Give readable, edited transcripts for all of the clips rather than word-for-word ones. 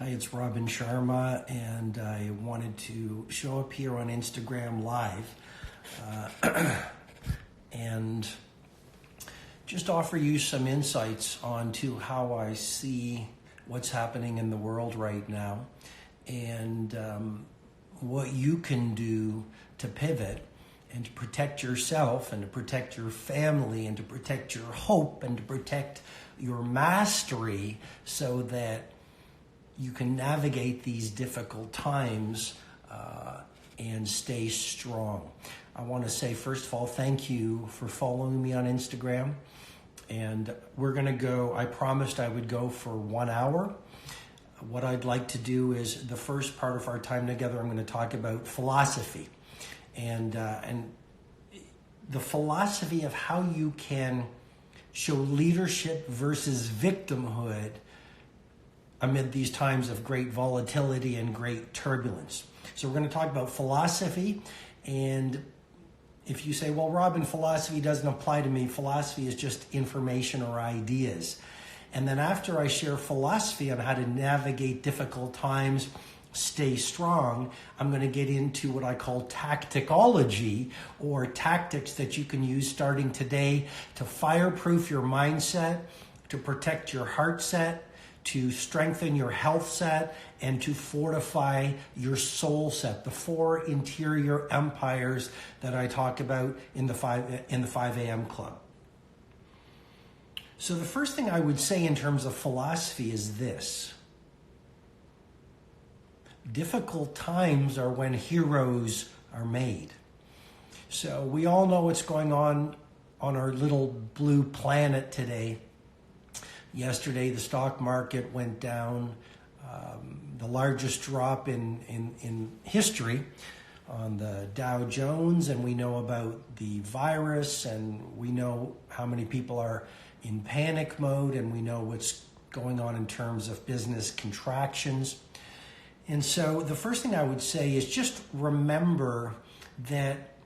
Hi, it's Robin Sharma, and I wanted to show up here on Instagram Live and just offer you some insights onto how I see what's happening in the world right now and what you can do to pivot and to protect yourself and to protect your family and to protect your hope and to protect your mastery so that you can navigate these difficult times and stay strong. I want to say, first of all, thank you for following me on Instagram. And we're going to go, I promised I would go for 1 hour. What I'd like to do is the first part of our time together, I'm going to talk about philosophy and the philosophy of how you can show leadership versus victimhood amid these times of great volatility and great turbulence. So we're going to talk about philosophy. And if you say, well, Robin, philosophy doesn't apply to me. Philosophy is just information or ideas. And then after I share philosophy on how to navigate difficult times, stay strong, I'm going to get into what I call tacticology, or tactics that you can use starting today to fireproof your mindset, to protect your heart set, to strengthen your health set, and to fortify your soul set, the 4 interior empires that I talk about in the 5 a.m. club. So the first thing I would say in terms of philosophy is this: difficult times are when heroes are made. So we all know what's going on our little blue planet today. Yesterday, the stock market went down, the largest drop in history on the Dow Jones, and we know about the virus, and we know how many people are in panic mode, and we know what's going on in terms of business contractions. And so the first thing I would say is just remember that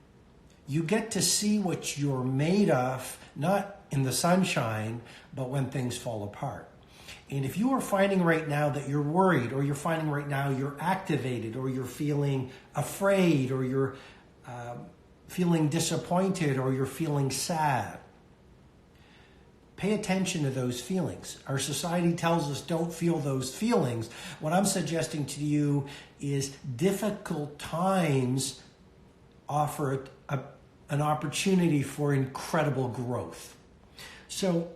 you get to see what you're made of, not in the sunshine, but when things fall apart. And if you are finding right now that you're worried, or you're finding right now you're activated, or you're feeling afraid, or you're feeling disappointed, or you're feeling sad, pay attention to those feelings. Our society tells us don't feel those feelings. What I'm suggesting to you is difficult times offer an opportunity for incredible growth. So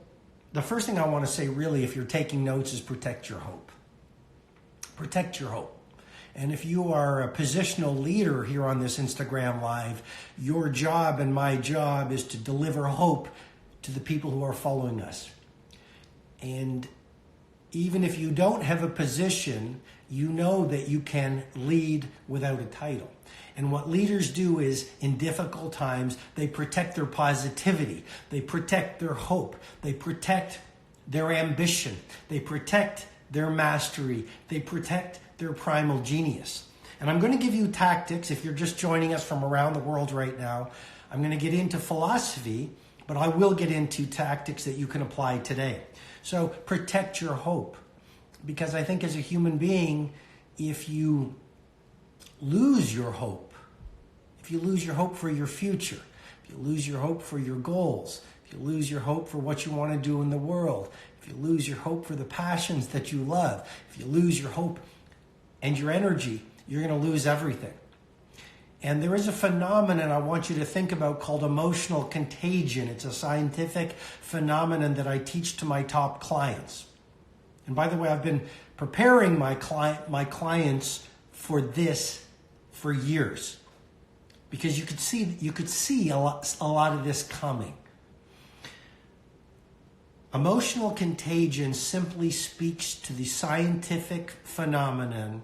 the first thing I want to say, really, if you're taking notes, is protect your hope. Protect your hope. And if you are a positional leader here on this Instagram Live, your job and my job is to deliver hope to the people who are following us. And even if you don't have a position, you know that you can lead without a title. And what leaders do is, in difficult times, they protect their positivity, they protect their hope, they protect their ambition, they protect their mastery, they protect their primal genius. And I'm going to give you tactics. If you're just joining us from around the world right now, I'm going to get into philosophy, but I will get into tactics that you can apply today. So protect your hope, because I think as a human being, if you lose your hope, if you lose your hope for your future, if you lose your hope for your goals, if you lose your hope for what you want to do in the world, if you lose your hope for the passions that you love, if you lose your hope and your energy, you're going to lose everything. And there is a phenomenon I want you to think about called emotional contagion. It's a scientific phenomenon that I teach to my top clients. And by the way, I've been preparing my clients for this for years, because you could see a lot of this coming. Emotional contagion simply speaks to the scientific phenomenon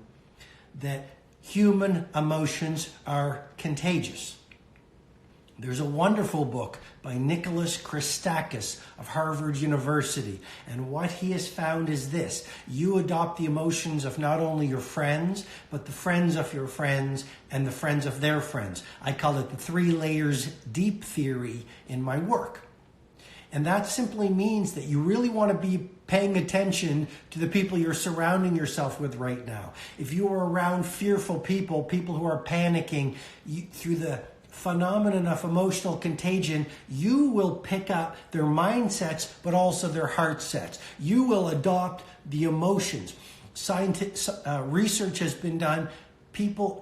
that human emotions are contagious. There's a wonderful book by Nicholas Christakis of Harvard University, and what he has found is this: you adopt the emotions of not only your friends, but the friends of your friends and the friends of their friends. I call it the 3 layers deep theory in my work. And that simply means that you really want to be paying attention to the people you're surrounding yourself with right now. If you are around fearful people, people who are panicking, through the phenomenon of emotional contagion, you will pick up their mindsets, but also their heart sets. You will adopt the emotions. Research has been done.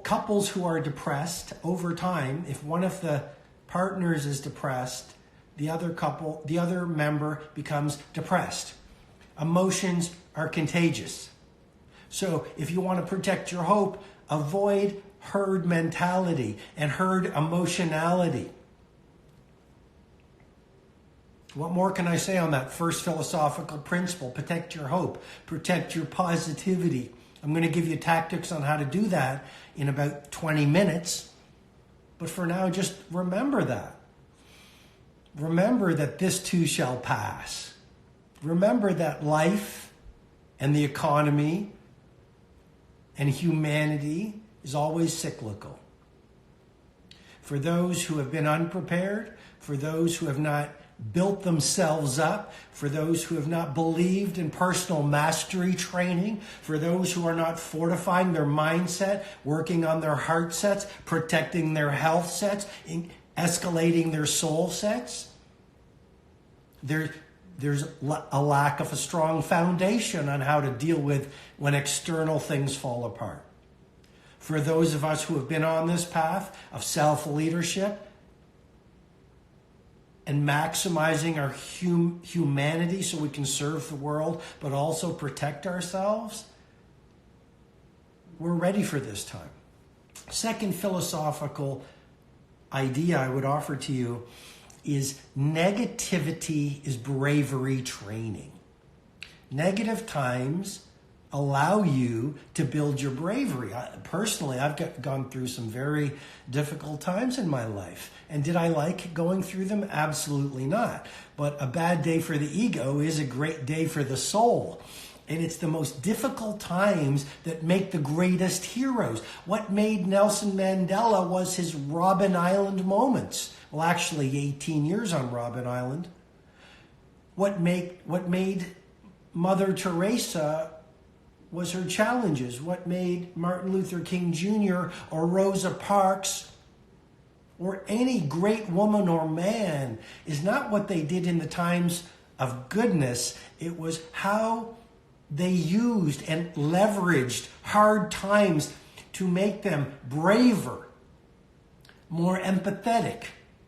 Couples who are depressed over time, if one of the partners is depressed, the other member becomes depressed. Emotions are contagious. So if you want to protect your hope, avoid herd mentality and herd emotionality. What more can I say on that first philosophical principle? Protect your hope, protect your positivity. I'm going to give you tactics on how to do that in about 20 minutes. But for now, just remember that. Remember that this too shall pass. Remember that life and the economy and humanity is always cyclical. For those who have been unprepared, for those who have not built themselves up, for those who have not believed in personal mastery training, for those who are not fortifying their mindset, working on their heart sets, protecting their health sets, escalating their soul sets, there's a lack of a strong foundation on how to deal with when external things fall apart. For those of us who have been on this path of self-leadership and maximizing our humanity so we can serve the world, but also protect ourselves, we're ready for this time. Second philosophical idea I would offer to you is negativity is bravery training. Negative times allow you to build your bravery. Personally, I've gone through some very difficult times in my life. And did I like going through them? Absolutely not. But a bad day for the ego is a great day for the soul. And it's the most difficult times that make the greatest heroes. What made Nelson Mandela was his Robben Island moments. Well, actually, 18 years on Robben Island. What made Mother Teresa was her challenges. What made Martin Luther King Jr. or Rosa Parks or any great woman or man is not what they did in the times of goodness. It was how they used and leveraged hard times to make them braver, more empathetic,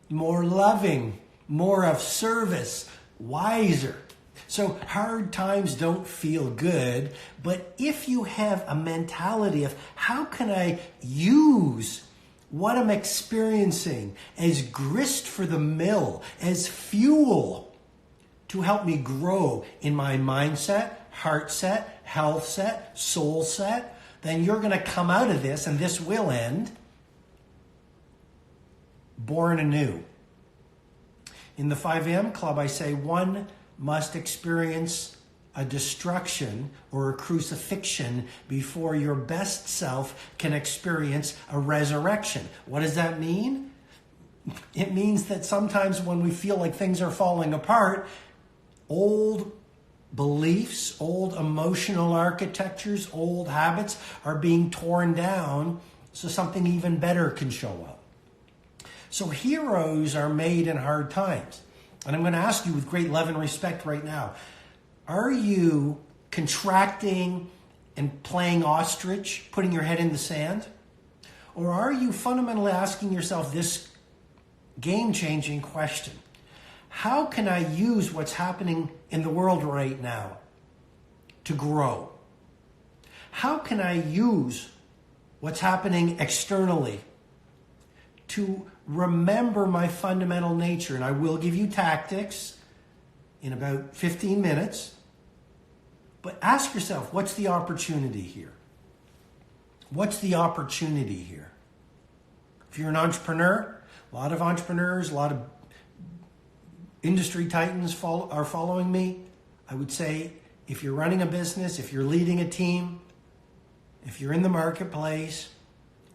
more loving, more of service, wiser. So hard times don't feel good, but if you have a mentality of how can I use what I'm experiencing as grist for the mill, as fuel to help me grow in my mindset, heart set, health set, soul set, then you're going to come out of this, and this will end, born anew. In the 5 a.m. Club, I say one must experience a destruction or a crucifixion before your best self can experience a resurrection. What does that mean? It means that sometimes when we feel like things are falling apart, old beliefs, old emotional architectures, old habits are being torn down so something even better can show up. So heroes are made in hard times. And I'm going to ask you with great love and respect right now, are you contracting and playing ostrich, putting your head in the sand? Or are you fundamentally asking yourself this game-changing question? How can I use what's happening in the world right now to grow? How can I use what's happening externally to remember my fundamental nature? And I will give you tactics in about 15 minutes. But ask yourself, what's the opportunity here? What's the opportunity here? If you're an entrepreneur, a lot of entrepreneurs, a lot of industry titans are following me. I would say if you're running a business, if you're leading a team, if you're in the marketplace,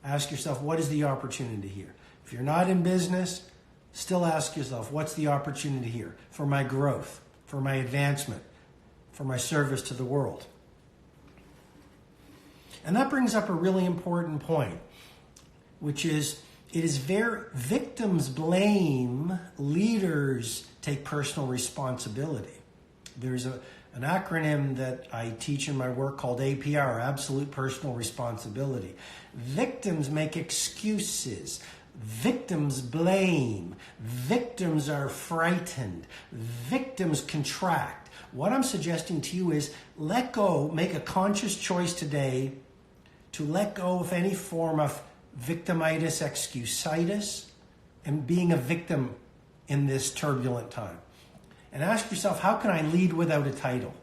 ask yourself, what is the opportunity here? If you're not in business, Still ask yourself, what's the opportunity here for my growth, for my advancement, for my service to the world? And that brings up a really important point, which is victims blame, leaders take personal responsibility. There's an acronym that I teach in my work called APR, Absolute Personal Responsibility. Victims make excuses. Victims blame. Victims are frightened. Victims contract. What I'm suggesting to you is let go, make a conscious choice today to let go of any form of victimitis, excusitis, and being a victim in this turbulent time. And ask yourself, how can I lead without a title?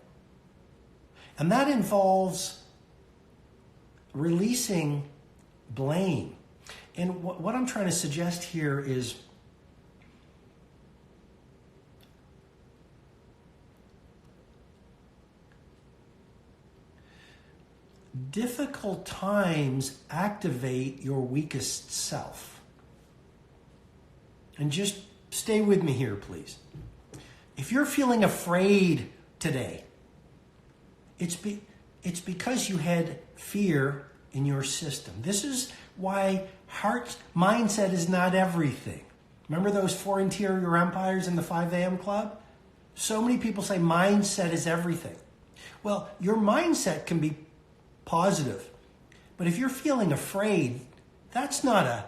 And that involves releasing blame. And what I'm trying to suggest here is difficult times activate your weakest self. And just stay with me here, please. If you're feeling afraid today, it's because you had fear in your system. This is why mindset is not everything. Remember those 4 interior empires in the 5 a.m. club? So many people say mindset is everything. Well, your mindset can be positive. But if you're feeling afraid, that's not an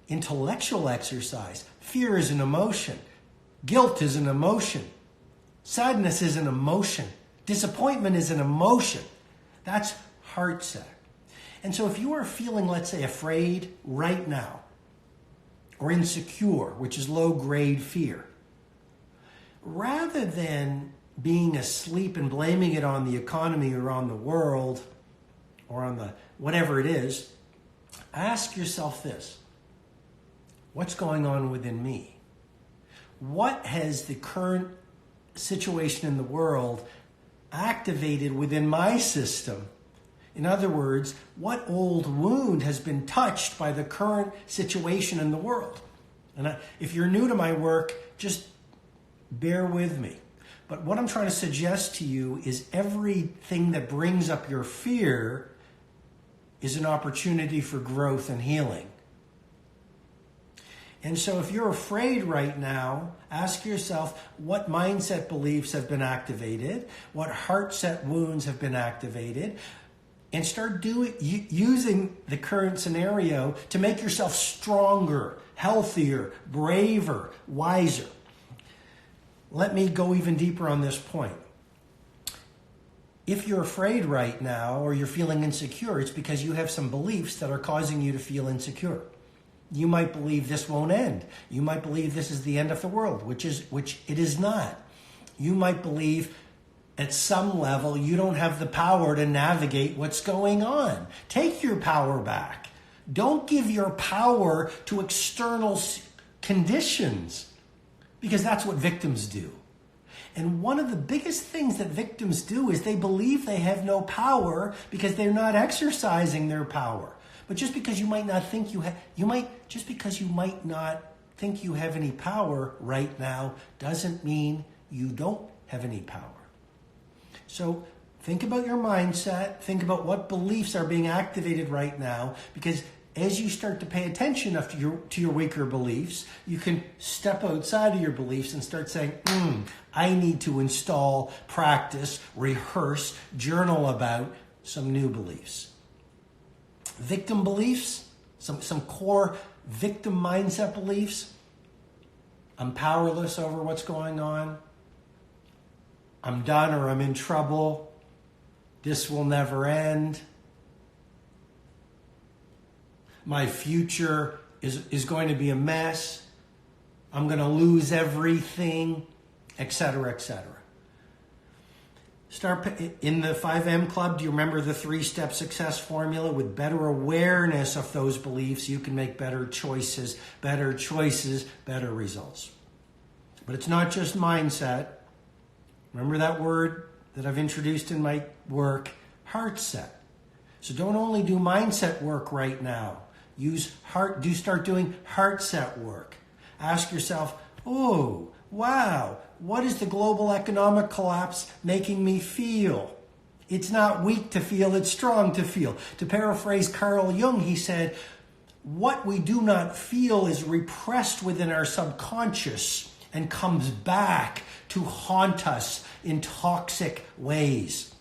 intellectual exercise. Fear is an emotion. Guilt is an emotion. Sadness is an emotion. Disappointment is an emotion. That's heart set. And so if you are feeling, let's say, afraid right now, or insecure, which is low-grade fear, rather than being asleep and blaming it on the economy or on the world or on the whatever it is, ask yourself this: what's going on within me? What has the current situation in the world activated within my system? In other words, what old wound has been touched by the current situation in the world? And if you're new to my work, just bear with me. But what I'm trying to suggest to you is everything that brings up your fear is an opportunity for growth and healing. And so if you're afraid right now, ask yourself what mindset beliefs have been activated, what heart set wounds have been activated, and start using the current scenario to make yourself stronger, healthier, braver, wiser. Let me go even deeper on this point. If you're afraid right now or you're feeling insecure, it's because you have some beliefs that are causing you to feel insecure. You might believe this won't end. You might believe this is the end of the world, which it is not. You might believe at some level you don't have the power to navigate what's going on. Take your power back. Don't give your power to external conditions, because that's what victims do. And one of the biggest things that victims do is they believe they have no power because they're not exercising their power. But just because you might not think you have any power right now doesn't mean you don't have any power. So think about your mindset. Think about what beliefs are being activated right now, because as you start to pay attention to your weaker beliefs, you can step outside of your beliefs and start saying, I need to install, practice, rehearse, journal about some new beliefs. Victim beliefs, some core victim mindset beliefs. I'm powerless over what's going on. I'm done or I'm in trouble. This will never end. My future is going to be a mess. I'm going to lose everything, etc., etc. Start in the 5M Club. Do you remember the 3-step success formula? With better awareness of those beliefs, you can make better choices, better results. But it's not just mindset. Remember that word that I've introduced in my work, heart set. So don't only do mindset work right now. Start doing heart set work. Ask yourself, oh, wow, what is the global economic collapse making me feel? It's not weak to feel, it's strong to feel. To paraphrase Carl Jung, he said, what we do not feel is repressed within our subconscious and comes back to haunt us in toxic ways.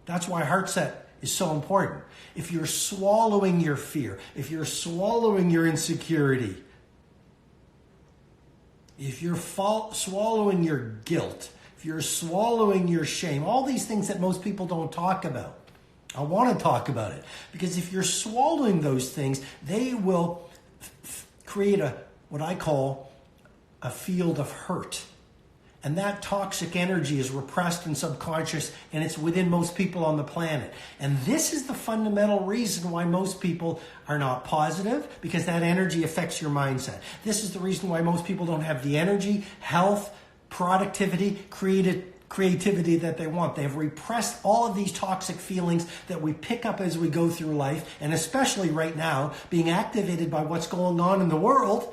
That's why heart set is so important. If you're swallowing your fear, if you're swallowing your insecurity, if you're swallowing your guilt, if you're swallowing your shame, all these things that most people don't talk about, I want to talk about it. Because if you're swallowing those things, they will create what I call a field of hurt. And that toxic energy is repressed and subconscious, and it's within most people on the planet. And this is the fundamental reason why most people are not positive, because that energy affects your mindset. This is the reason why most people don't have the energy, health, productivity, creativity that they want. They've repressed all of these toxic feelings that we pick up as we go through life, and especially right now, being activated by what's going on in the world.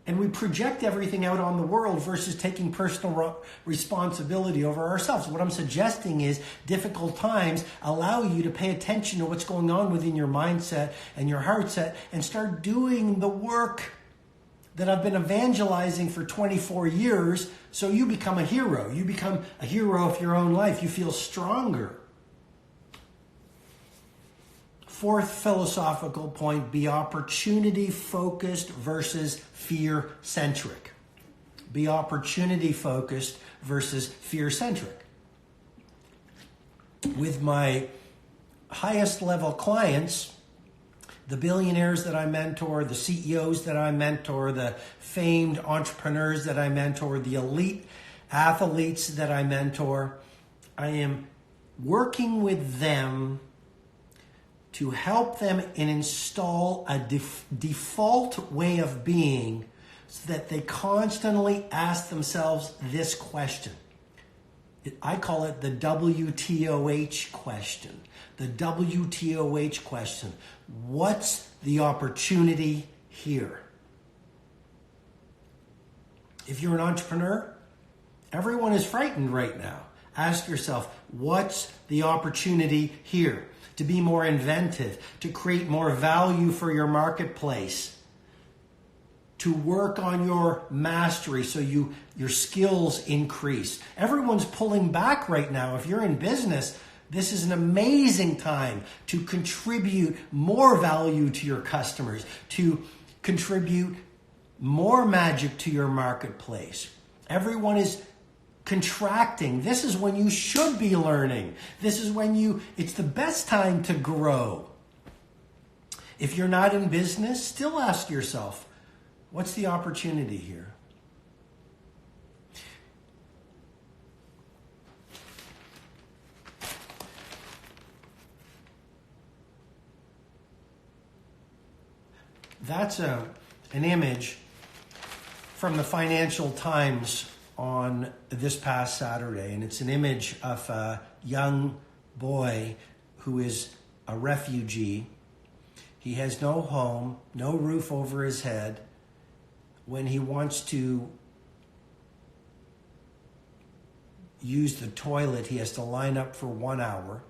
And we project everything out on the world versus taking personal responsibility over ourselves. What I'm suggesting is difficult times allow you to pay attention to what's going on within your mindset and your heart set and start doing the work that I've been evangelizing for 24 years, so you become a hero. You become a hero of your own life. You feel stronger. Fourth philosophical point, be opportunity-focused versus fear-centric. Be opportunity-focused versus fear-centric. With my highest level clients, the billionaires that I mentor, the CEOs that I mentor, the famed entrepreneurs that I mentor, the elite athletes that I mentor, I am working with them to help them and install a default way of being so that they constantly ask themselves this question. I call it the WTOH question. The WTOH question. What's the opportunity here? If you're an entrepreneur, everyone is frightened right now. Ask yourself, what's the opportunity here? To be more inventive, to create more value for your marketplace, to work on your mastery so your skills increase. Everyone's pulling back right now. If you're in business, this is an amazing time to contribute more value to your customers, to contribute more magic to your marketplace. Everyone is contracting. This is when you should be learning. This is when it's the best time to grow. If you're not in business, still ask yourself, what's the opportunity here? That's an image from the Financial Times on this past Saturday, and it's an image of a young boy who is a refugee. He has no home, no roof over his head. When he wants to use the toilet, he has to line up for 1 hour.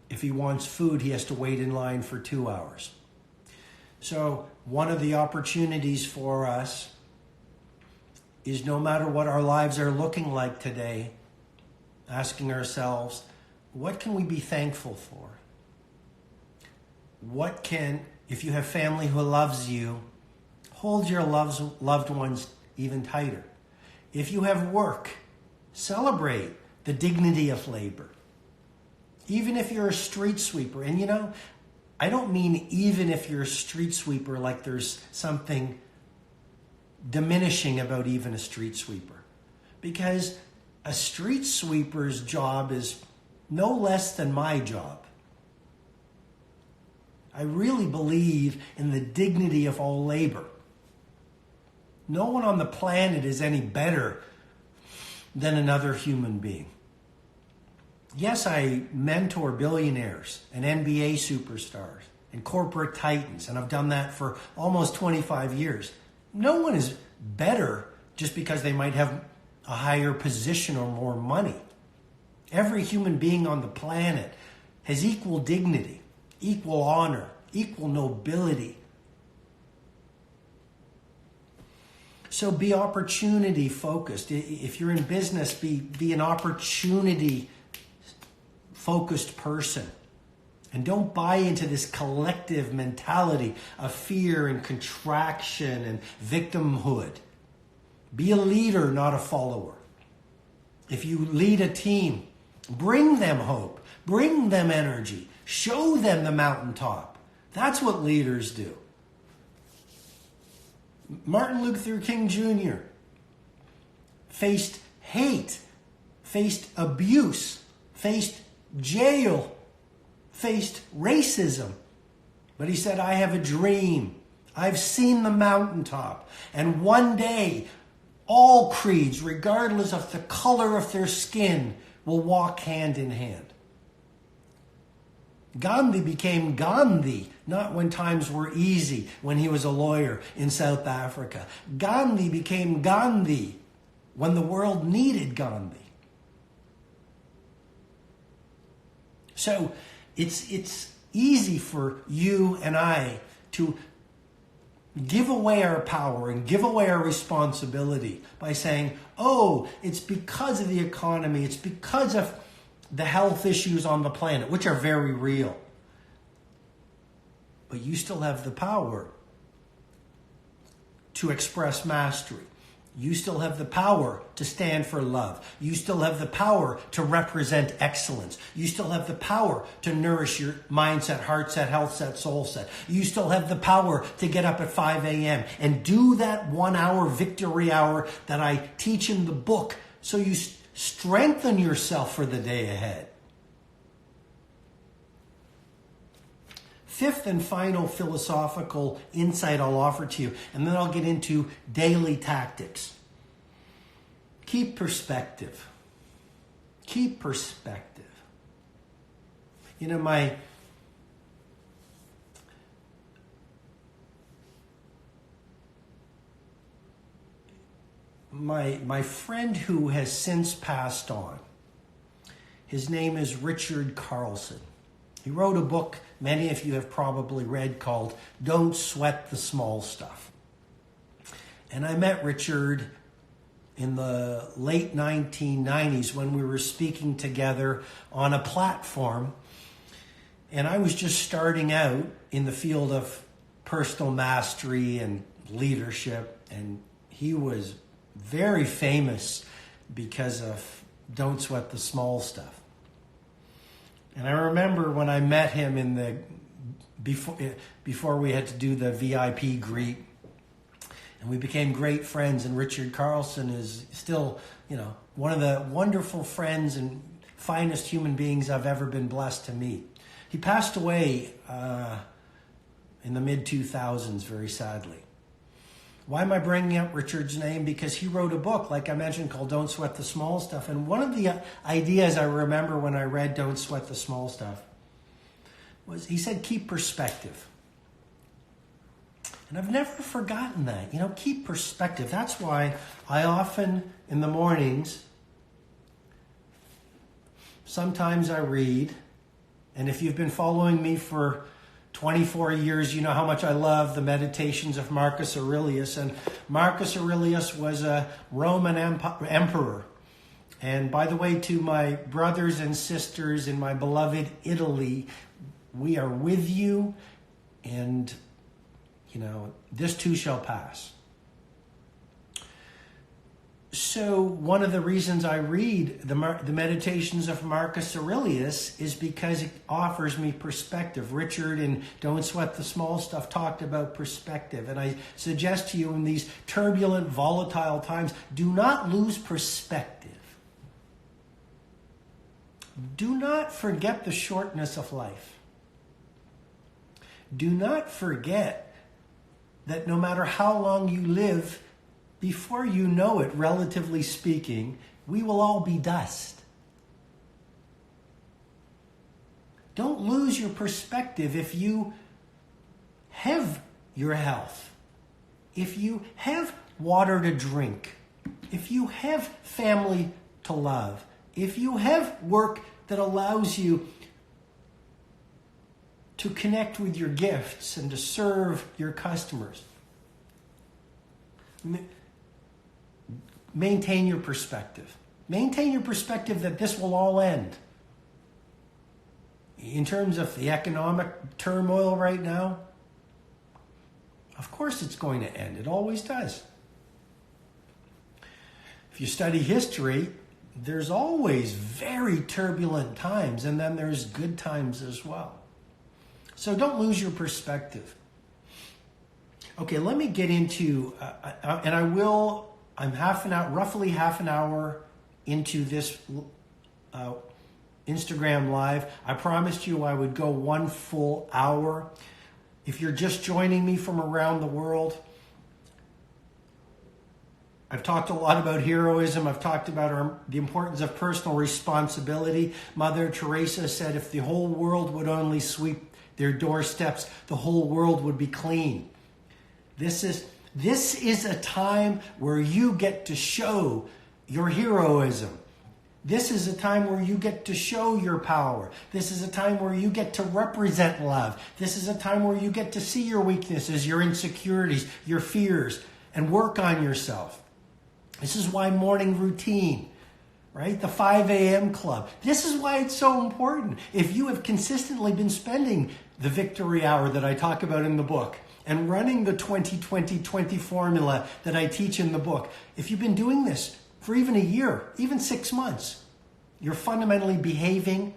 If he wants food, he has to wait in line for 2 hours. So one of the opportunities for us is, no matter what our lives are looking like today, asking ourselves, what can we be thankful for? If you have family who loves you, hold your loved ones even tighter. If you have work, celebrate the dignity of labor. Even if you're a street sweeper, and I don't mean even if you're a street sweeper like there's something diminishing about even a street sweeper. Because a street sweeper's job is no less than my job. I really believe in the dignity of all labor. No one on the planet is any better than another human being. Yes, I mentor billionaires and NBA superstars and corporate titans, and I've done that for almost 25 years. No one is better just because they might have a higher position or more money. Every human being on the planet has equal dignity, equal honor, equal nobility. So be opportunity focused. If you're in business, be an opportunity focused person. And don't buy into this collective mentality of fear and contraction and victimhood. Be a leader, not a follower. If you lead a team, bring them hope, bring them energy, show them the mountaintop. That's what leaders do. Martin Luther King Jr. faced hate, faced abuse, faced jail, faced racism. But he said, I have a dream. I've seen the mountaintop. And one day, all creeds, regardless of the color of their skin, will walk hand in hand. Gandhi became Gandhi, not when times were easy, when he was a lawyer in South Africa. Gandhi became Gandhi when the world needed Gandhi. So it's easy for you and I to give away our power and give away our responsibility by saying, oh, it's because of the economy, it's because of the health issues on the planet, which are very real. But you still have the power to express mastery. You still have the power to stand for love. You still have the power to represent excellence. You still have the power to nourish your mindset, heart set, health set, soul set. You still have the power to get up at 5 a.m. and do that 1 hour victory hour that I teach in the book, so you strengthen yourself for the day ahead. Fifth and final philosophical insight I'll offer to you, and then I'll get into daily tactics. Keep perspective. Keep perspective. You know, my friend who has since passed on, his name is Richard Carlson. He wrote a book many of you have probably read called Don't Sweat the Small Stuff. And I met Richard in the late 1990s when we were speaking together on a platform. And I was just starting out in the field of personal mastery and leadership. And he was very famous because of Don't Sweat the Small Stuff. And I remember when I met him in the before we had to do the VIP greet, and we became great friends. And Richard Carlson is still, one of the wonderful friends and finest human beings I've ever been blessed to meet. He passed away in the mid-2000s, very sadly. Why am I bringing up Richard's name? Because he wrote a book, like I mentioned, called Don't Sweat the Small Stuff. And one of the ideas I remember when I read Don't Sweat the Small Stuff was he said, keep perspective. And I've never forgotten that. Keep perspective. That's why I often, in the mornings, sometimes I read. And if you've been following me for 24 years, you know how much I love the Meditations of Marcus Aurelius. And Marcus Aurelius was a Roman emperor. And by the way, to my brothers and sisters in my beloved Italy, we are with you, and, this too shall pass. So one of the reasons I read the Meditations of Marcus Aurelius is because it offers me perspective. Richard in Don't Sweat the Small Stuff talked about perspective. And I suggest to you in these turbulent, volatile times, do not lose perspective. Do not forget the shortness of life. Do not forget that no matter how long you live, before you know it, relatively speaking, we will all be dust. Don't lose your perspective if you have your health, if you have water to drink, if you have family to love, if you have work that allows you to connect with your gifts and to serve your customers, maintain your perspective. Maintain your perspective that this will all end. In terms of the economic turmoil right now, of course it's going to end. It always does. If you study history, there's always very turbulent times, and then there's good times as well. So don't lose your perspective. Okay, let me get into, and I'm roughly half an hour into this Instagram Live. I promised you I would go 1 full hour. If you're just joining me from around the world, I've talked a lot about heroism. I've talked about the importance of personal responsibility. Mother Teresa said if the whole world would only sweep their doorsteps, the whole world would be clean. This is a time where you get to show your heroism. This is a time where you get to show your power. This is a time where you get to represent love. This is a time where you get to see your weaknesses, your insecurities, your fears, and work on yourself. This is why morning routine, right? The 5 a.m. club. This is why it's so important. If you have consistently been spending the victory hour that I talk about in the book and running the 20-20-20 formula that I teach in the book, if you've been doing this for even a year, even 6 months, you're fundamentally behaving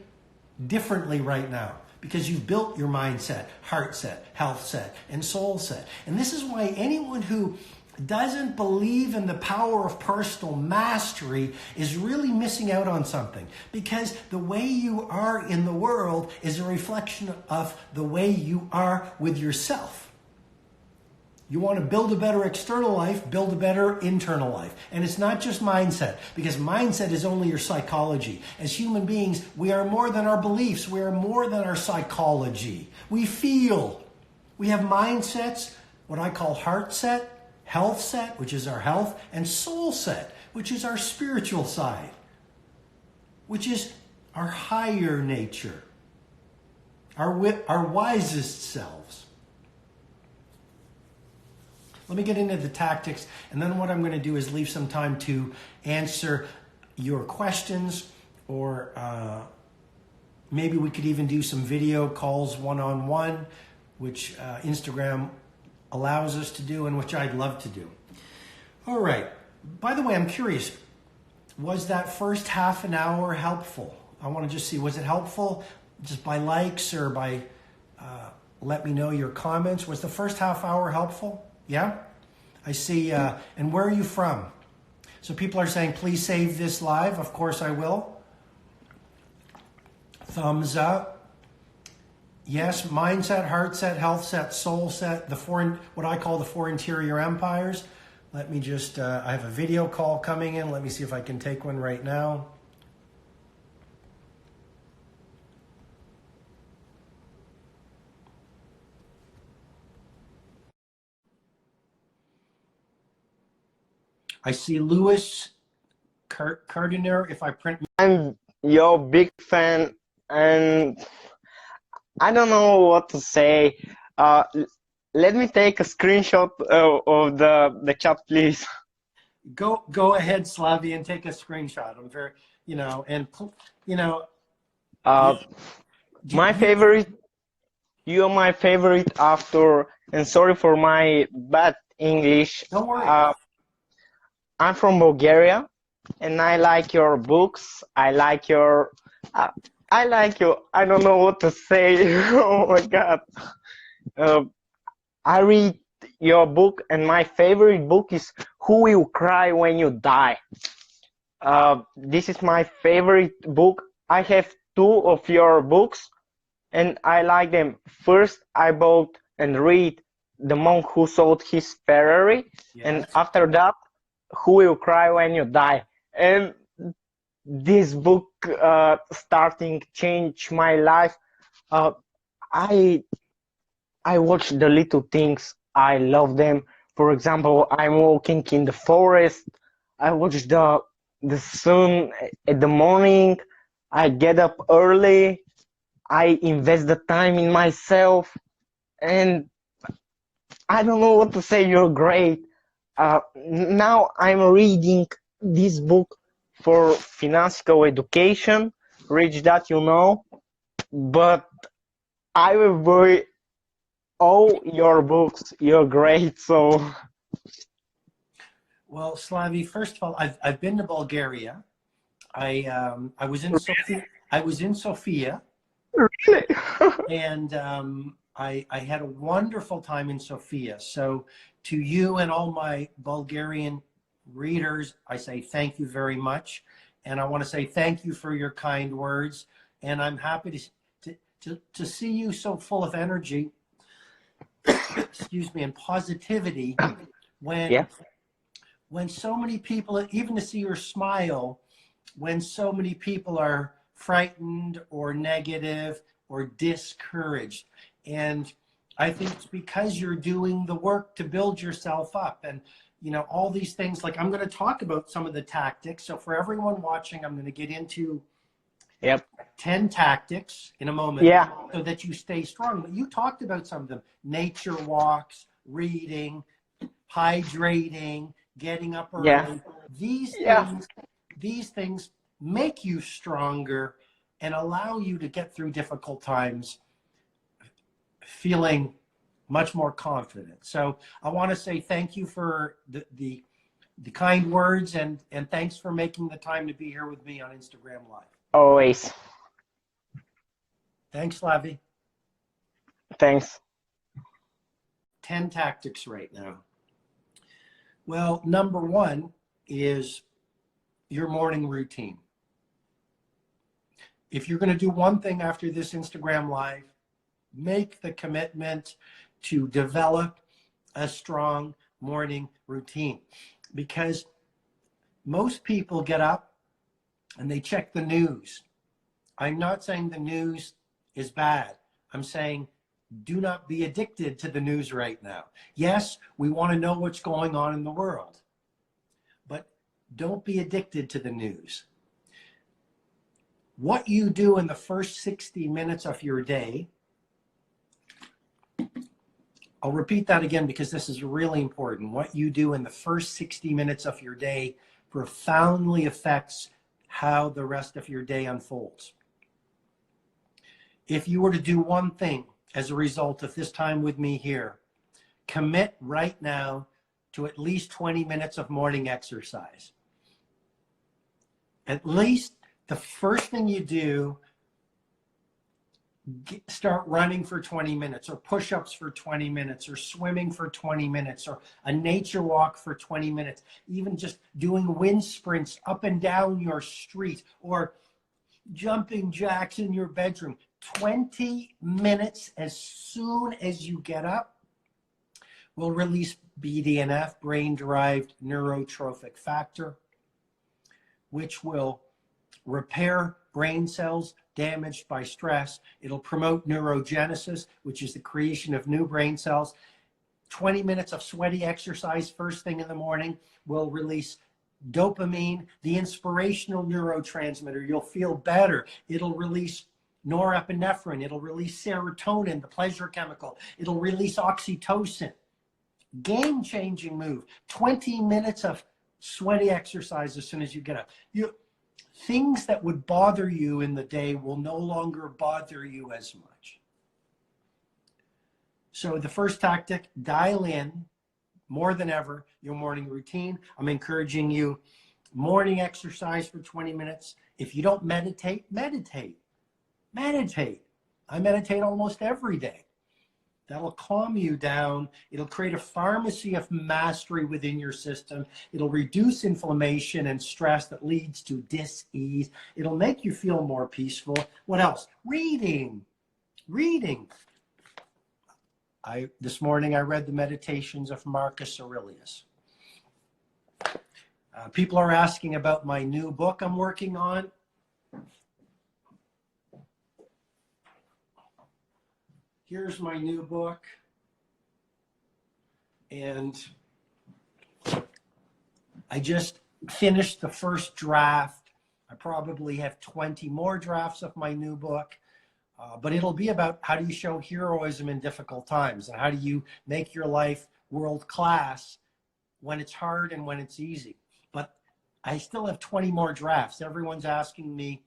differently right now because you've built your mindset, heart set, health set, and soul set. And this is why anyone who doesn't believe in the power of personal mastery is really missing out on something, because the way you are in the world is a reflection of the way you are with yourself. You want to build a better external life, build a better internal life. And it's not just mindset, because mindset is only your psychology. As human beings, we are more than our beliefs. We are more than our psychology. We feel. We have mindsets, what I call heart set, health set, which is our health, and soul set, which is our spiritual side, which is our higher nature, our wisest selves. Let me get into the tactics, and then what I'm going to do is leave some time to answer your questions, or maybe we could even do some video calls one-on-one, which Instagram allows us to do, and which I'd love to do. All right. By the way, I'm curious, was that first half an hour helpful? I want to just see, was it helpful just by likes or by let me know your comments? Was the first half hour helpful? Yeah? I see. And where are you from? So people are saying, please save this live. Of course I will. Thumbs up. Yes, mindset, heart set, health set, soul set, what I call the 4 interior empires. Let me just, I have a video call coming in. Let me see if I can take one right now. I see Louis Cardiner, if I print. I'm your big fan, and I don't know what to say. Let me take a screenshot of the chat, please. Go ahead, Slavi, and take a screenshot. I'm very, my favorite. You're my favorite author, and sorry for my bad English. Don't worry. I'm from Bulgaria, and I like your books. I like your. I don't know what to say. Oh my God. I read your book, and my favorite book is Who Will Cry When You Die. This is my favorite book. I have 2 of your books, and I like them. First, I bought and read The Monk Who Sold His Ferrari, Yes. and after that, Who Will Cry When You Die. And this book starting change my life. I I watch the little things. I love them. For example, I'm walking in the forest. I watch the sun at the morning. I get up early. I invest the time in myself, and I don't know what to say. You're great. Now I'm reading this book for financial education, Rich That You Know, but I will buy all your books. You're great. So, Well, Slavi, first of all, I've been to Bulgaria. I was in Sofia. I was in Sofia, really? and I had a wonderful time in Sofia. So, to you and all my Bulgarian readers, I say thank you very much, and I want to say thank you for your kind words. And I'm happy to see you so full of energy, excuse me, and positivity Yeah. when so many people, even to see your smile, when so many people are frightened or negative or discouraged. And I think it's because you're doing the work to build yourself up. And, you know, all these things, like I'm going to talk about some of the tactics. So for everyone watching, I'm going to get into Yep. 10 tactics in a moment Yeah. so that you stay strong. But you talked about some of them: nature walks, reading, hydrating, getting up Yeah. early. These Yeah. things, these things make you stronger and allow you to get through difficult times feeling much more confident. So I want to say thank you for the kind words, and thanks for making the time to be here with me on Instagram Live. Always. Thanks, Lavi. Thanks. 10 tactics right now. Well, number one is your morning routine. If you're going to do one thing after this Instagram Live, make the commitment to develop a strong morning routine, because most people get up and they check the news. I'm not saying the news is bad. I'm saying do not be addicted to the news right now. Yes, we want to know what's going on in the world, but don't be addicted to the news. What you do in the first 60 minutes of your day, I'll repeat that again because this is really important. What you do in the first 60 minutes of your day profoundly affects how the rest of your day unfolds. If you were to do one thing as a result of this time with me here, commit right now to at least 20 minutes of morning exercise. At least the first thing you do, start running for 20 minutes, or push-ups for 20 minutes, or swimming for 20 minutes, or a nature walk for 20 minutes, even just doing wind sprints up and down your street, or jumping jacks in your bedroom. 20 minutes as soon as you get up will release BDNF, brain-derived neurotrophic factor, which will repair brain cells damaged by stress. It'll promote neurogenesis, which is the creation of new brain cells. 20 minutes of sweaty exercise first thing in the morning will release dopamine, the inspirational neurotransmitter. You'll feel better. It'll release norepinephrine. It'll release serotonin, the pleasure chemical. It'll release oxytocin. Game-changing move. 20 minutes of sweaty exercise as soon as you get up. Things that would bother you in the day will no longer bother you as much. So the first tactic, dial in more than ever your morning routine. I'm encouraging you, morning exercise for 20 minutes. If you don't meditate, meditate. Meditate. I meditate almost every day. That'll calm you down. It'll create a pharmacy of mastery within your system. It'll reduce inflammation and stress that leads to dis-ease. It'll make you feel more peaceful. What else? Reading. Reading. This morning I read the Meditations of Marcus Aurelius. People are asking about my new book I'm working on. here's my new book. And I just finished the first draft. I probably have 20 more drafts of my new book. But it'll be about how do you show heroism in difficult times, and how do you make your life world class when it's hard and when it's easy. But I still have 20 more drafts. Everyone's asking me,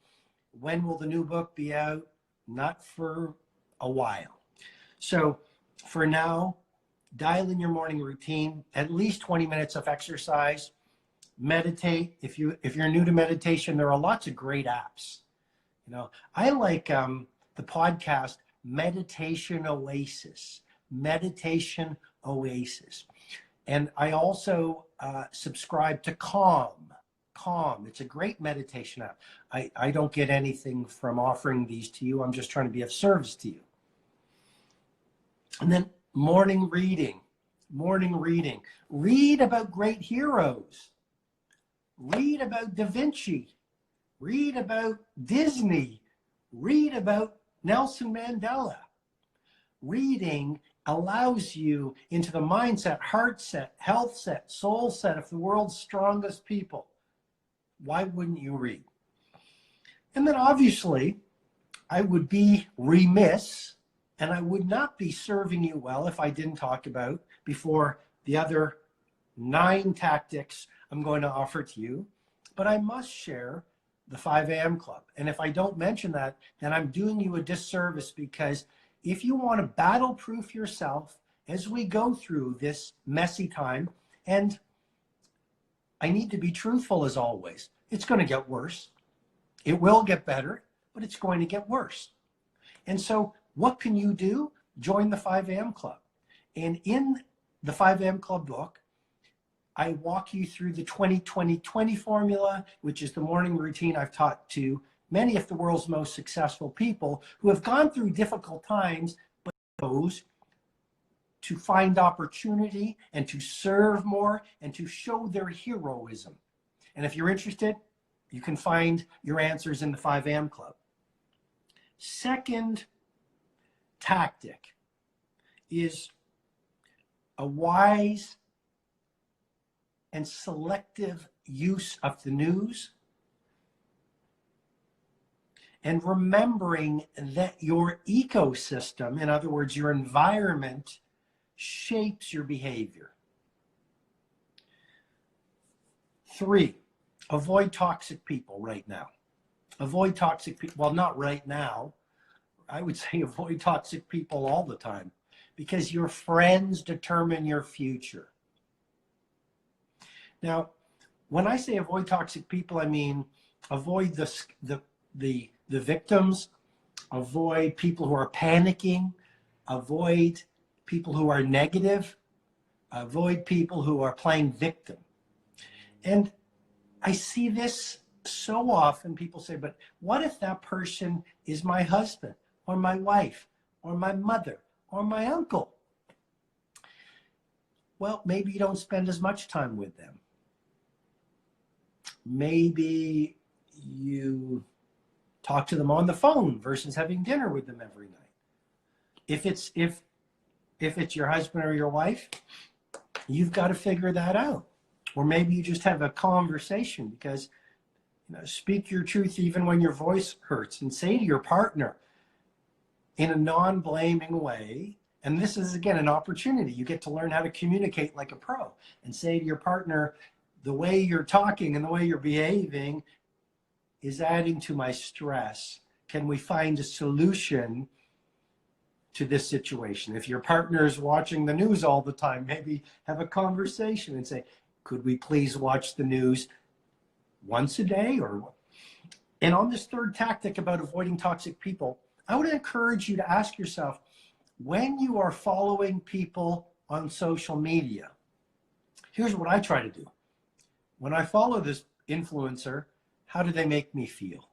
when will the new book be out? Not for a while. So for now, dial in your morning routine, at least 20 minutes of exercise, meditate. If you're new to meditation, there are lots of great apps. You know, I like the podcast Meditation Oasis. Meditation Oasis. And I also subscribe to Calm. Calm. It's a great meditation app. I don't get anything from offering these to you. I'm just trying to be of service to you. And then morning reading. Morning reading. Read about great heroes. Read about Da Vinci. Read about Disney. Read about Nelson Mandela. Reading allows you into the mindset, heart set, health set, soul set of the world's strongest people. Why wouldn't you read? And then obviously, I would be remiss and I would not be serving you well if I didn't talk about before the other 9 tactics I'm going to offer to you. But I must share the 5 a.m. club. And if I don't mention that, then I'm doing you a disservice, because if you want to battle-proof yourself as we go through this messy time, and I need to be truthful as always, it's going to get worse. It will get better, but it's going to get worse. And so what can you do? Join the 5 a.m. club. And in the 5 a.m. club book, I walk you through the 20-20-20 formula, which is the morning routine I've taught to many of the world's most successful people who have gone through difficult times, but chose to find opportunity and to serve more and to show their heroism. And if you're interested, you can find your answers in the 5 a.m. club. Second tactic is a wise and selective use of the news, and remembering that your ecosystem, in other words, your environment, shapes your behavior. 3, avoid toxic people right now. Avoid toxic people. Well, not right now. I would say avoid toxic people all the time, because your friends determine your future. Now, when I say avoid toxic people, I mean avoid the victims, avoid people who are panicking, avoid people who are negative, avoid people who are playing victim. And I see this so often. People say, but what if that person is my husband or my wife or my mother or my uncle? Well, maybe you don't spend as much time with them. Maybe you talk to them on the phone versus having dinner with them every night. If it's your husband or your wife, you've got to figure that out. Or maybe you just have a conversation, because speak your truth even when your voice hurts, and say to your partner in a non-blaming way, and this is again an opportunity. You get to learn how to communicate like a pro, and say to your partner, the way you're talking and the way you're behaving is adding to my stress. Can we find a solution to this situation? If your partner is watching the news all the time, maybe have a conversation and say, could we please watch the news once a day? And on this third tactic about avoiding toxic people, I would encourage you to ask yourself, when you are following people on social media, here's what I try to do. When I follow this influencer, how do they make me feel?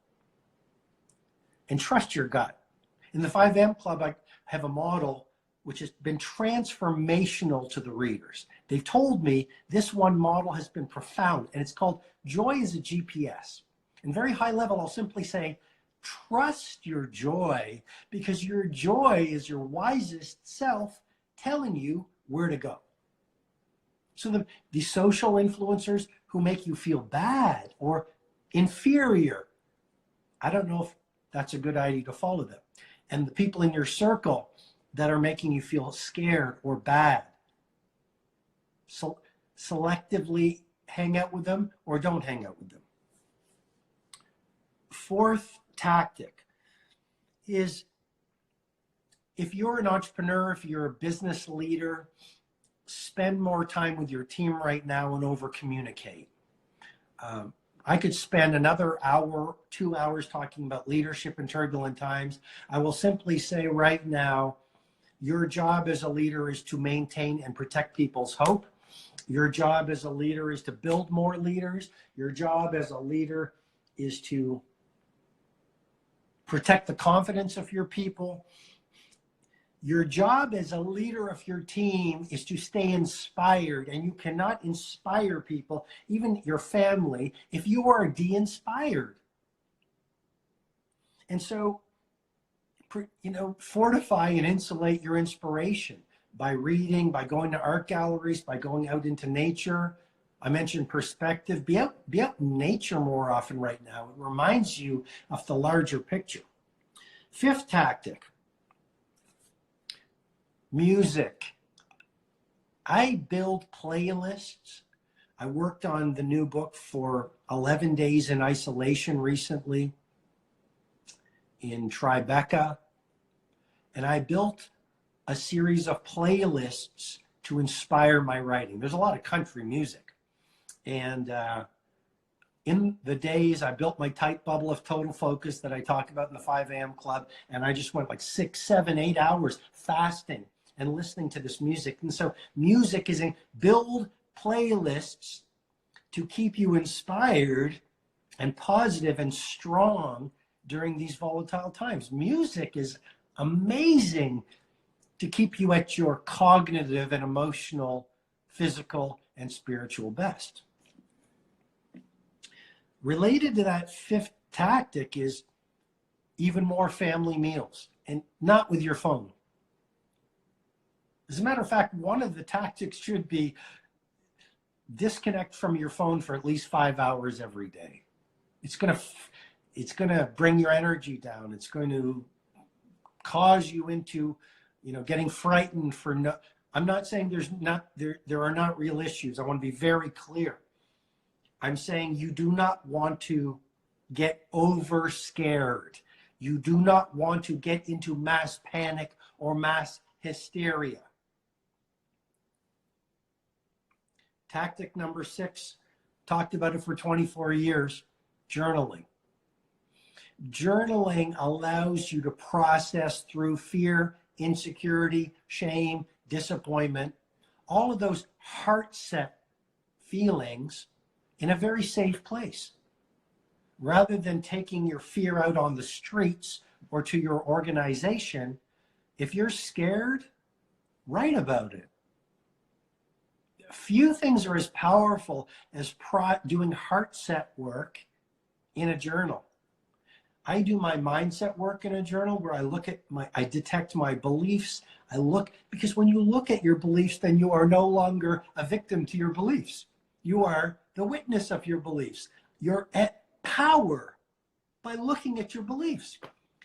And trust your gut. In the 5M Club, I have a model which has been transformational to the readers. They've told me this one model has been profound, and it's called Joy is a GPS. In very high level, I'll simply say, Trust your joy, because your joy is your wisest self telling you where to go. So the social influencers who make you feel bad or inferior, I don't know if that's a good idea to follow them. And the people in your circle that are making you feel scared or bad, so selectively hang out with them or don't hang out with them. Fourth tactic is, if you're an entrepreneur, if you're a business leader, spend more time with your team right now and over communicate. I could spend another hour, 2 hours talking about leadership in turbulent times. I will simply say right now, your job as a leader is to maintain and protect people's hope. Your job as a leader is to build more leaders. Your job as a leader is to protect the confidence of your people. Your job as a leader of your team is to stay inspired, and you cannot inspire people, even your family, if you are de-inspired. And so, fortify and insulate your inspiration by reading, by going to art galleries, by going out into nature. I mentioned perspective. Be out in nature more often right now. It reminds you of the larger picture. Fifth tactic, music. I build playlists. I worked on the new book for 11 Days in Isolation recently in Tribeca. And I built a series of playlists to inspire my writing. There's a lot of country music. And in the days, I built my tight bubble of total focus that I talk about in the 5 a.m. club. And I just went like 6, 7, 8 hours fasting and listening to this music. And so music is build playlists to keep you inspired and positive and strong during these volatile times. Music is amazing to keep you at your cognitive and emotional, physical, and spiritual best. Related to that fifth tactic is even more family meals, and not with your phone. As a matter of fact, one of the tactics should be disconnect from your phone for at least 5 hours every day. It's gonna bring your energy down. It's going to cause you into, getting frightened for no. I'm not saying there are not real issues. I want to be very clear. I'm saying you do not want to get over scared. You do not want to get into mass panic or mass hysteria. Tactic number 6, talked about it for 24 years, journaling. Journaling allows you to process through fear, insecurity, shame, disappointment, all of those heart-set feelings in a very safe place. Rather than taking your fear out on the streets or to your organization, if you're scared, write about it. Few things are as powerful as doing heart-set work in a journal. I do my mindset work in a journal where I detect my beliefs. Because when you look at your beliefs, then you are no longer a victim to your beliefs. You are the witness of your beliefs. You're at power by looking at your beliefs.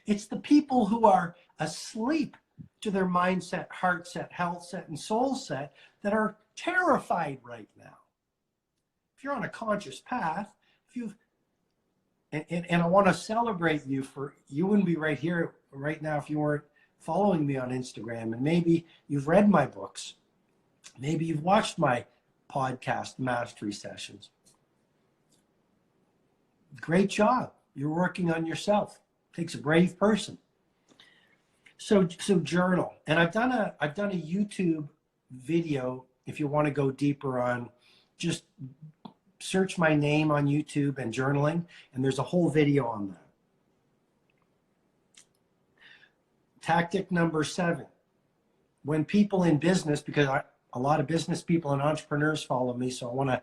It's the people who are asleep to their mindset, heart set, health set, and soul set that are terrified right now. If you're on a conscious path, and I want to celebrate you you wouldn't be right here right now if you weren't following me on Instagram. And maybe you've read my books. Maybe you've watched my podcast mastery sessions. Great job. You're working on yourself. Takes a brave person. So journal. And I've done a YouTube video. If you want to go deeper on, just search my name on YouTube and journaling, and there's a whole video on that. Tactic number 7, when people in business, because a lot of business people and entrepreneurs follow me, so I want to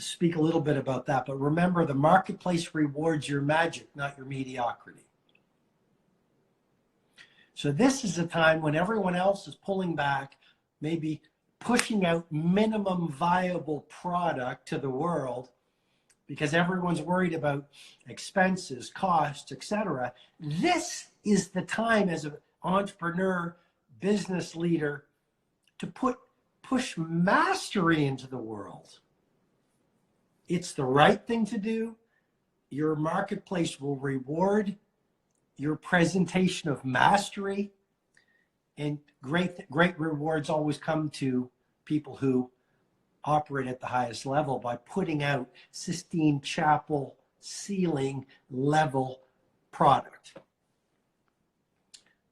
speak a little bit about that. But remember, the marketplace rewards your magic, not your mediocrity. So this is a time when everyone else is pulling back, maybe pushing out minimum viable product to the world because everyone's worried about expenses, costs, etc. This is the time as an entrepreneur, business leader to push mastery into the world. It's the right thing to do. Your marketplace will reward your presentation of mastery, and great rewards always come to people who operate at the highest level by putting out Sistine Chapel ceiling level product.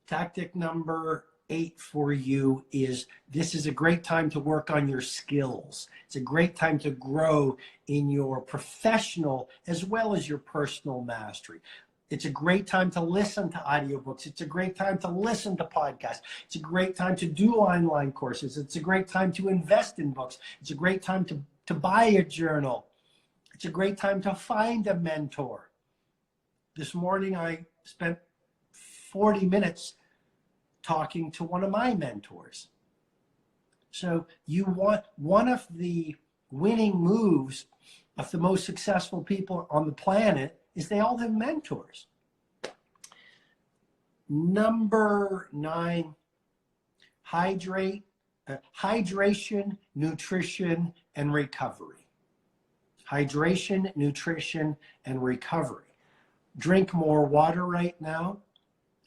Tactic number 8 for you is this is a great time to work on your skills. It's a great time to grow in your professional as well as your personal mastery. It's a great time to listen to audiobooks. It's a great time to listen to podcasts. It's a great time to do online courses. It's a great time to invest in books. It's a great time to buy a journal. It's a great time to find a mentor. This morning I spent 40 minutes talking to one of my mentors. So you want one of the winning moves of the most successful people on the planet is they all have mentors. Number 9, hydration, nutrition, and recovery. Hydration, nutrition, and recovery. Drink more water right now.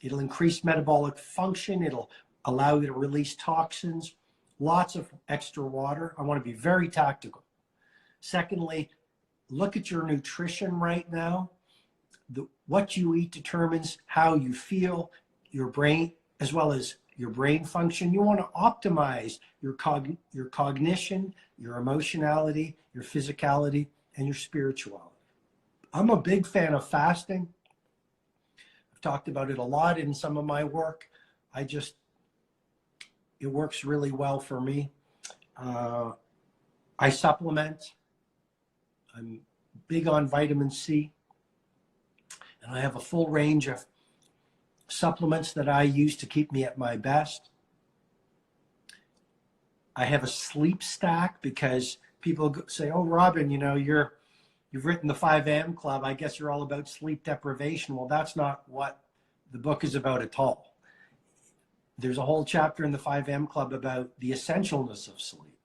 It'll increase metabolic function. It'll allow you to release toxins. Lots of extra water. I want to be very tactical. Secondly, look at your nutrition right now. What you eat determines how you feel, your brain, as well as your brain function. You want to optimize your cognition, your emotionality, your physicality, and your spirituality. I'm a big fan of fasting. I've talked about it a lot in some of my work. It works really well for me. I supplement. I'm big on vitamin C. And I have a full range of supplements that I use to keep me at my best. I have a sleep stack because people say, oh, Robin, you know, you've written the 5 a.m. Club. I guess you're all about sleep deprivation. Well, that's not what the book is about at all. There's a whole chapter in the 5 a.m. Club about the essentialness of sleep.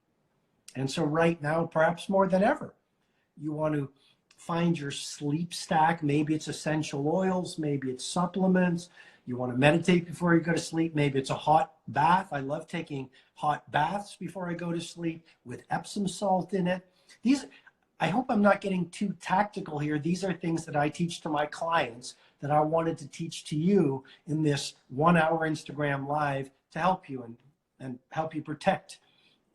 And so right now, perhaps more than ever, you want to find your sleep stack. Maybe it's essential oils, maybe it's supplements. You want to meditate before you go to sleep. Maybe it's a hot bath. I love taking hot baths before I go to sleep with Epsom salt in it. I hope I'm not getting too tactical here. These are things that I teach to my clients that I wanted to teach to you in this 1-hour Instagram live to help you and help you protect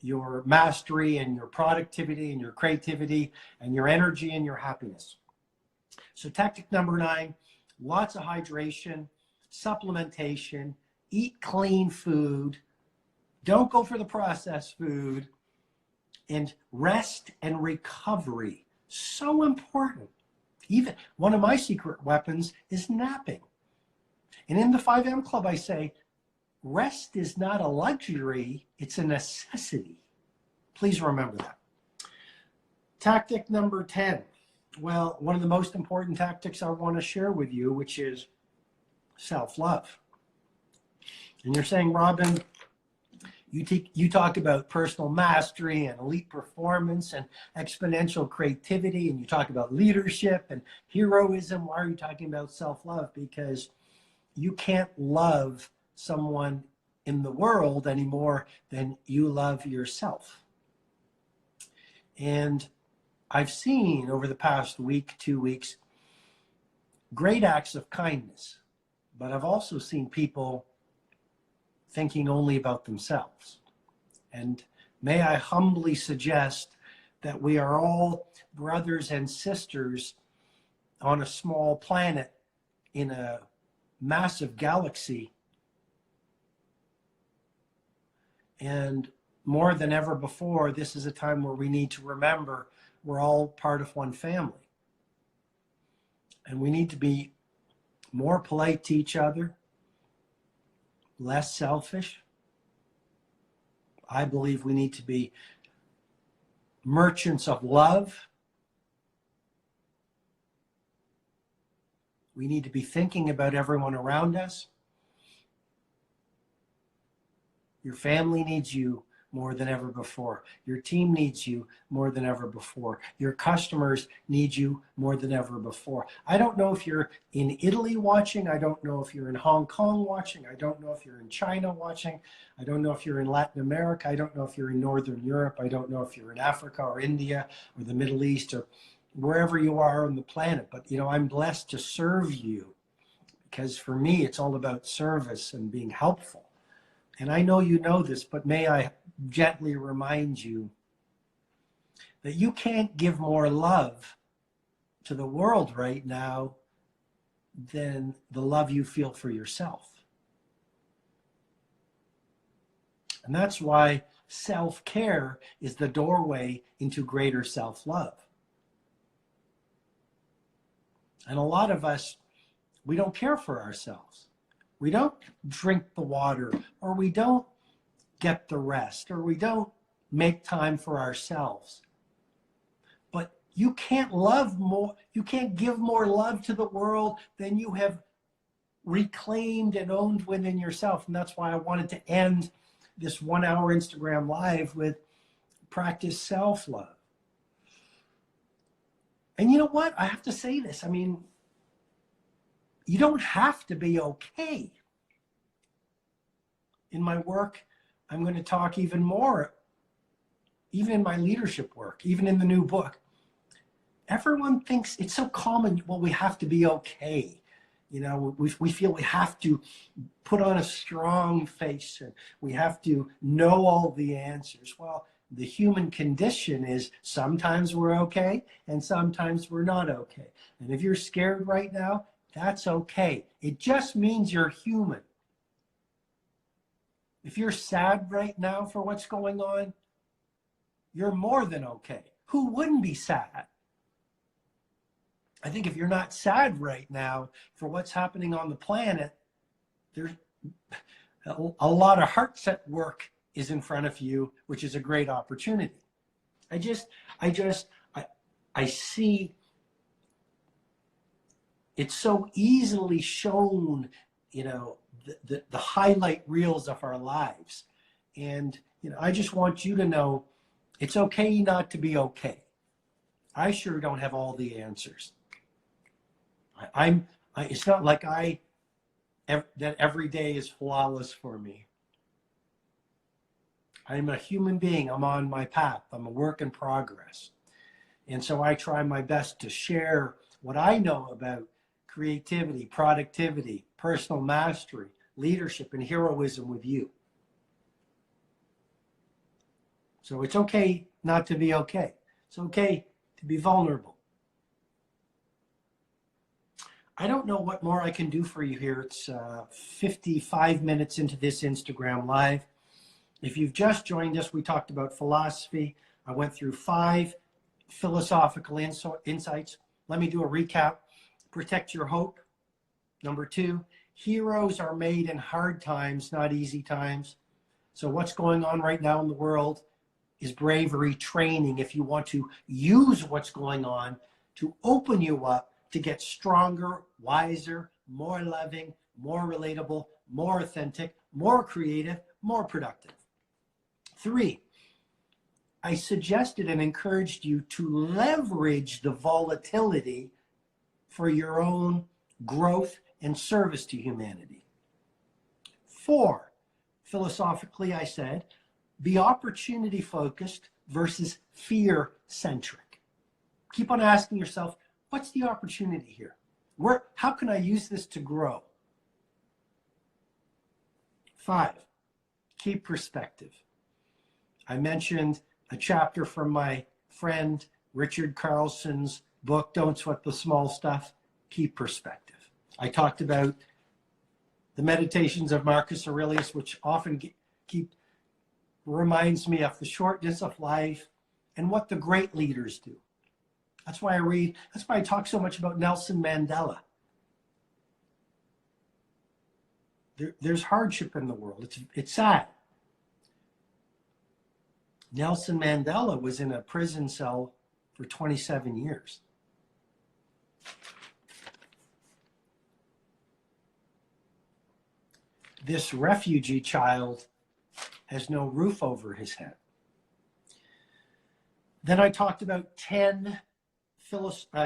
your mastery and your productivity and your creativity and your energy and your happiness. So tactic number 9, lots of hydration, supplementation, eat clean food, don't go for the processed food, and rest and recovery. So important. Even one of my secret weapons is napping. And in the 5 a.m. Club, I say, rest is not a luxury, it's a necessity. Please remember that. Tactic number 10. Well, one of the most important tactics I want to share with you, which is self-love. And you're saying, Robin, you talk about personal mastery and elite performance and exponential creativity, and you talk about leadership and heroism. Why are you talking about self-love? Because you can't love someone in the world any more than you love yourself. And I've seen over the past week, 2 weeks, great acts of kindness, but I've also seen people thinking only about themselves. And may I humbly suggest that we are all brothers and sisters on a small planet in a massive galaxy. And more than ever before, this is a time where we need to remember we're all part of one family. And we need to be more polite to each other, less selfish. I believe we need to be merchants of love. We need to be thinking about everyone around us. Your family needs you more than ever before. Your team needs you more than ever before. Your customers need you more than ever before. I don't know if you're in Italy watching. I don't know if you're in Hong Kong watching. I don't know if you're in China watching. I don't know if you're in Latin America. I don't know if you're in Northern Europe. I don't know if you're in Africa or India or the Middle East or wherever you are on the planet. But, you know, I'm blessed to serve you, because for me, it's all about service and being helpful. And I know you know this, but may I gently remind you that you can't give more love to the world right now than the love you feel for yourself. And that's why self-care is the doorway into greater self-love. And a lot of us, we don't care for ourselves. We don't drink the water, or we don't get the rest, or we don't make time for ourselves. But you can't love more, you can't give more love to the world than you have reclaimed and owned within yourself. And that's why I wanted to end this 1 hour Instagram live with practice self-love. And you know what? I have to say this. I mean, you don't have to be okay. In my work, I'm going to talk even more, even in my leadership work, even in the new book. Everyone thinks it's so common, well, we have to be okay. You know, we feel we have to put on a strong face and we have to know all the answers. Well, the human condition is sometimes we're okay and sometimes we're not okay. And if you're scared right now, that's okay. It just means you're human. If you're sad right now for what's going on, you're more than okay. Who wouldn't be sad? I think if you're not sad right now for what's happening on the planet, there's a lot of heart set work is in front of you, which is a great opportunity. I see it's so easily shown, you know, the highlight reels of our lives. And, you know, I just want you to know it's okay not to be okay. I sure don't have all the answers. It's not like that every day is flawless for me. I'm a human being. I'm on my path. I'm a work in progress. And so I try my best to share what I know about creativity, productivity, personal mastery, leadership, and heroism with you. So it's okay not to be okay. It's okay to be vulnerable. I don't know what more I can do for you here. It's 55 minutes into this Instagram Live. If you've just joined us, we talked about philosophy. I went through 5 philosophical insights. Let me do a recap. Protect your hope. Number 2, heroes are made in hard times, not easy times. So what's going on right now in the world is bravery training. If you want to use what's going on to open you up to get stronger, wiser, more loving, more relatable, more authentic, more creative, more productive. 3, I suggested and encouraged you to leverage the volatility for your own growth and service to humanity. 4, philosophically, I said, be opportunity focused versus fear centric. Keep on asking yourself, what's the opportunity here? How can I use this to grow? 5, keep perspective. I mentioned a chapter from my friend Richard Carlson's book, Don't Sweat the Small Stuff, Keep Perspective. I talked about the meditations of Marcus Aurelius, which often keep reminds me of the shortness of life and what the great leaders do. That's why I talk so much about Nelson Mandela. There's hardship in the world. It's sad. Nelson Mandela was in a prison cell for 27 years. This refugee child has no roof over his head. Then I talked about 10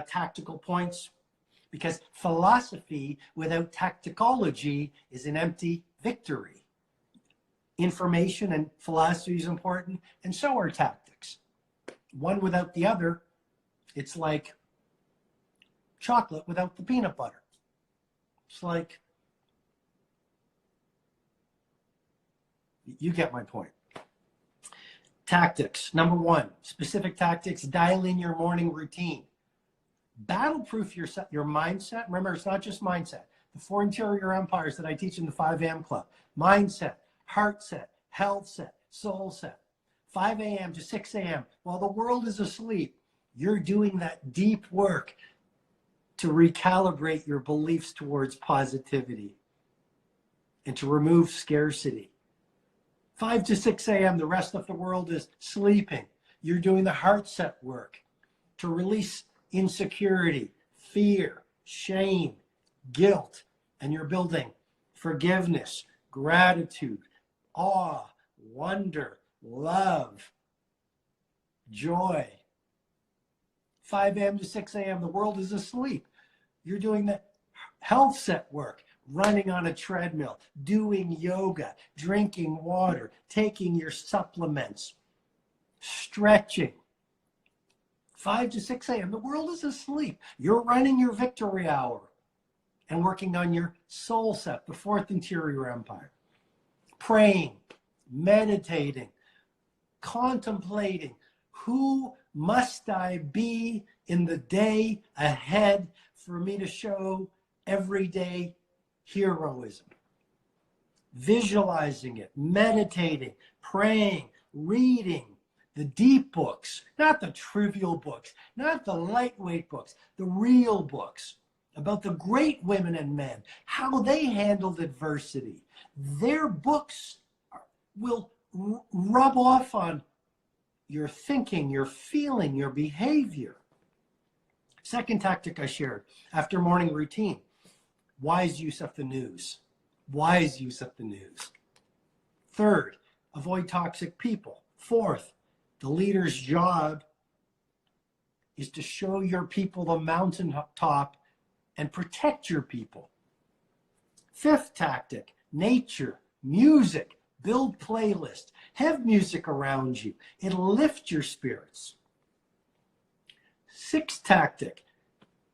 tactical points, because philosophy without tacticology is an empty victory. Information and philosophy is important, and so are tactics. One without the other, it's like chocolate without the peanut butter. It's like, you get my point. Tactics. Number one, specific tactics. Dial in your morning routine. Battle-proof your mindset. Remember, it's not just mindset. The 4 interior empires that I teach in the 5 a.m. club. Mindset, heart set, health set, soul set. 5 a.m. to 6 a.m. while the world is asleep, you're doing that deep work to recalibrate your beliefs towards positivity and to remove scarcity. 5 to 6 a.m., the rest of the world is sleeping. You're doing the heart set work to release insecurity, fear, shame, guilt, and you're building forgiveness, gratitude, awe, wonder, love, joy. 5 a.m. to 6 a.m., the world is asleep. You're doing the health set work, running on a treadmill, doing yoga, drinking water, taking your supplements, stretching. 5 to 6 a.m., the world is asleep. You're running your victory hour and working on your soul set, the 4th interior empire. Praying, meditating, contemplating, who must I be in the day ahead for me to show everyday heroism? Visualizing it, meditating, praying, reading the deep books, not the trivial books, not the lightweight books, the real books about the great women and men, how they handled adversity. Their books will rub off on your thinking, your feeling, your behavior. Second tactic I shared after morning routine, wise use of the news. Wise use of the news. Third, avoid toxic people. Fourth, the leader's job is to show your people the mountaintop and protect your people. Fifth tactic, nature, music, build playlists, have music around you. It'll lift your spirits. Sixth tactic,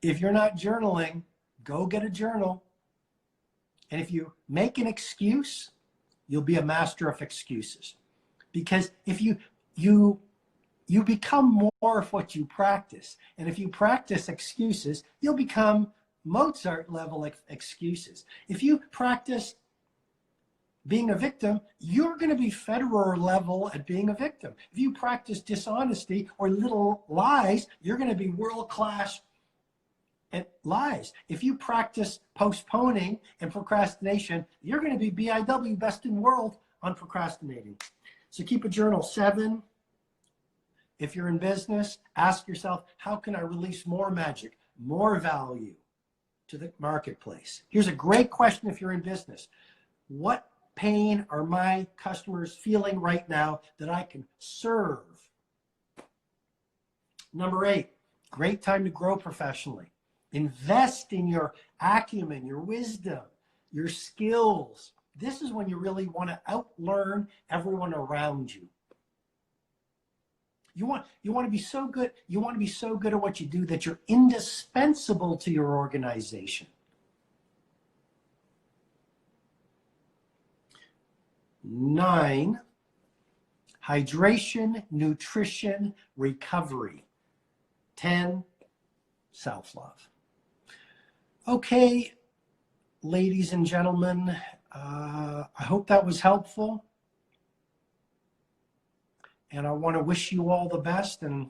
if you're not journaling, go get a journal. And if you make an excuse, you'll be a master of excuses. Because if you become more of what you practice. And if you practice excuses, you'll become Mozart level excuses. If you practice being a victim, you're going to be Federer level at being a victim. If you practice dishonesty or little lies, you're going to be world class at lies. If you practice postponing and procrastination, you're going to be BIW, best in world on procrastinating. So keep a journal. 7, if you're in business, ask yourself, how can I release more magic, more value to the marketplace? Here's a great question if you're in business. What pain are my customers feeling right now that I can serve? Number 8, great time to grow professionally. Invest in your acumen, your wisdom, your skills. This is when you really want to outlearn everyone around you. You want to be so good. You want to be so good at what you do that you're indispensable to your organization. 9, hydration, nutrition, recovery. 10, self-love. Okay, ladies and gentlemen, I hope that was helpful. And I want to wish you all the best. And